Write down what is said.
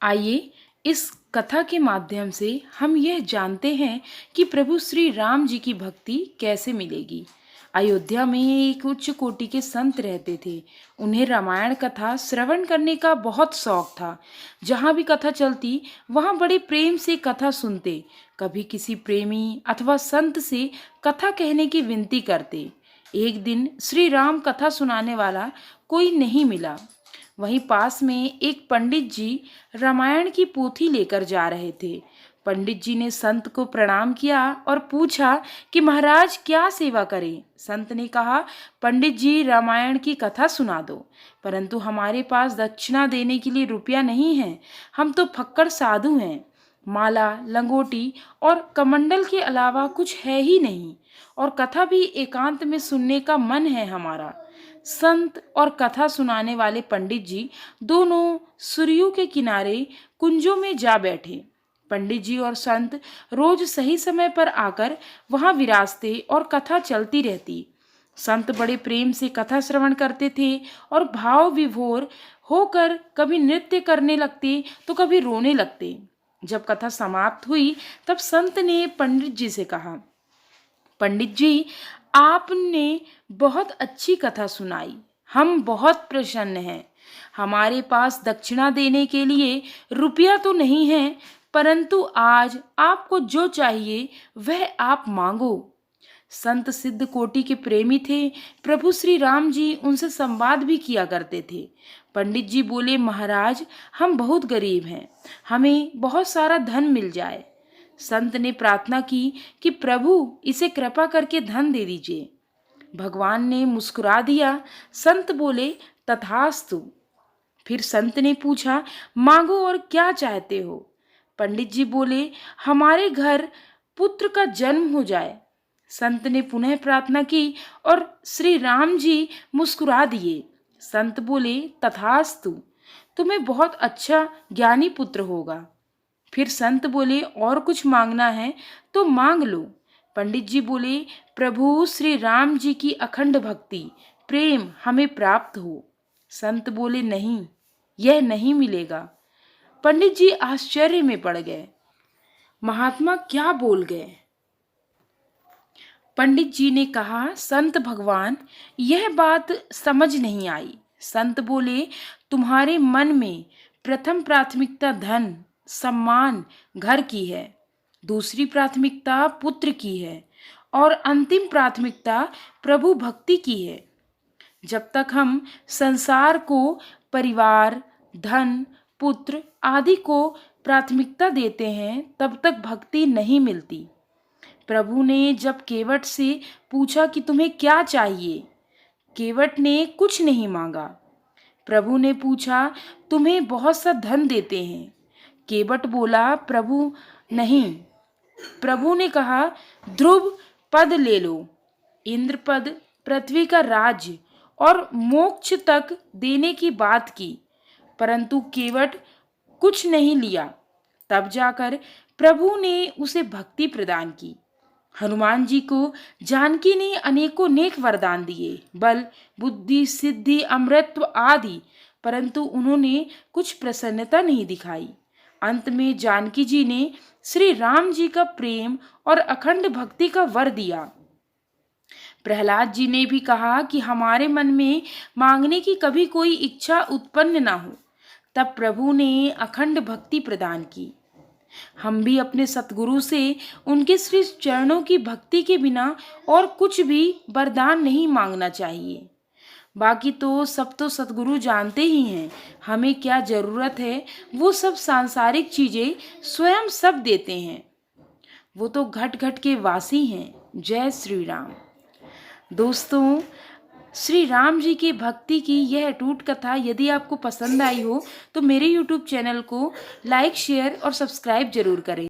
आइए इस कथा के माध्यम से हम यह जानते हैं कि प्रभु श्री राम जी की भक्ति कैसे मिलेगी। अयोध्या में एक उच्च कोटि के संत रहते थे। उन्हें रामायण कथा श्रवण करने का बहुत शौक था। जहाँ भी कथा चलती वहाँ बड़े प्रेम से कथा सुनते। कभी किसी प्रेमी अथवा संत से कथा कहने की विनती करते। एक दिन श्री राम कथा सुनाने वाला कोई नहीं मिला। वहीं पास में एक पंडित जी रामायण की पोथी लेकर जा रहे थे। पंडित जी ने संत को प्रणाम किया और पूछा कि महाराज क्या सेवा करें। संत ने कहा, पंडित जी रामायण की कथा सुना दो, परंतु हमारे पास दक्षिणा देने के लिए रुपया नहीं है। हम तो फक्कड़ साधु हैं। माला, लंगोटी और कमंडल के अलावा कुछ है ही नहीं, और कथा भी एकांत में सुनने का मन है हमारा। संत और कथा सुनाने वाले पंडित जी दोनों सरयू के किनारे कुंजों में जा बैठे। पंडित जी और संत रोज सही समय पर आकर वहां विराजते और कथा चलती रहती। संत बड़े प्रेम से कथा श्रवण करते थे और भाव विभोर होकर कभी नृत्य करने लगते तो कभी रोने लगते। जब कथा समाप्त हुई तब संत ने पंडित जी से कहा, पंडित जी, आपने बहुत अच्छी कथा सुनाई। हम बहुत प्रसन्न हैं। हमारे पास दक्षिणा देने के लिए रुपया तो नहीं है, परंतु आज आपको जो चाहिए वह आप मांगो। संत सिद्ध कोटि के प्रेमी थे। प्रभु श्री राम जी उनसे संवाद भी किया करते थे। पंडित जी बोले, महाराज, हम बहुत गरीब हैं, हमें बहुत सारा धन मिल जाए। संत ने प्रार्थना की कि प्रभु इसे कृपा करके धन दे दीजिए। भगवान ने मुस्कुरा दिया। संत बोले, तथास्तु। फिर संत ने पूछा, मांगो और क्या चाहते हो। पंडित जी बोले, हमारे घर पुत्र का जन्म हो जाए। संत ने पुनः प्रार्थना की और श्री राम जी मुस्कुरा दिए। संत बोले, तथास्तु, तुम्हें बहुत अच्छा ज्ञानी पुत्र होगा। फिर संत बोले, और कुछ मांगना है तो मांग लो। पंडित जी बोले, प्रभु श्री राम जी की अखंड भक्ति प्रेम हमें प्राप्त हो। संत बोले, नहीं, यह नहीं मिलेगा। पंडित जी आश्चर्य में पड़ गए। महात्मा क्या बोल गए। पंडित जी ने कहा, संत भगवान, यह बात समझ नहीं आई। संत बोले, तुम्हारे मन में प्रथम प्राथमिकता धन, सम्मान, घर की है, दूसरी प्राथमिकता पुत्र की है और अंतिम प्राथमिकता प्रभु भक्ति की है। जब तक हम संसार को, परिवार, धन, पुत्र आदि को प्राथमिकता देते हैं तब तक भक्ति नहीं मिलती। प्रभु ने जब केवट से पूछा कि तुम्हें क्या चाहिए, केवट ने कुछ नहीं मांगा। प्रभु ने पूछा, तुम्हें बहुत सा धन देते हैं। केवट बोला, प्रभु नहीं। प्रभु ने कहा, ध्रुव पद ले लो, इंद्र पद, पृथ्वी का राज्य और मोक्ष तक देने की बात की, परंतु केवट कुछ नहीं लिया। तब जाकर प्रभु ने उसे भक्ति प्रदान की। हनुमान जी को जानकी ने अनेकों नेक वरदान दिए, बल, बुद्धि, सिद्धि, अमृतत्व आदि, परंतु उन्होंने कुछ प्रसन्नता नहीं दिखाई। अंत में जानकी जी ने श्री राम जी का प्रेम और अखंड भक्ति का वर दिया। प्रहलाद जी ने भी कहा कि हमारे मन में मांगने की कभी कोई इच्छा उत्पन्न ना हो। तब प्रभु ने अखंड भक्ति प्रदान की। हम भी अपने सतगुरु से उनके श्री चरणों की भक्ति के बिना और कुछ भी वरदान नहीं मांगना चाहिए। बाकी तो सब तो सतगुरु जानते ही हैं, हमें क्या जरूरत है। वो सब सांसारिक चीजें स्वयं सब देते हैं। वो तो घट घट के वासी हैं। जय श्री राम। दोस्तों, श्री राम जी की भक्ति की यह अटूट कथा यदि आपको पसंद आई हो तो मेरे YouTube चैनल को लाइक, शेयर और सब्सक्राइब जरूर करें।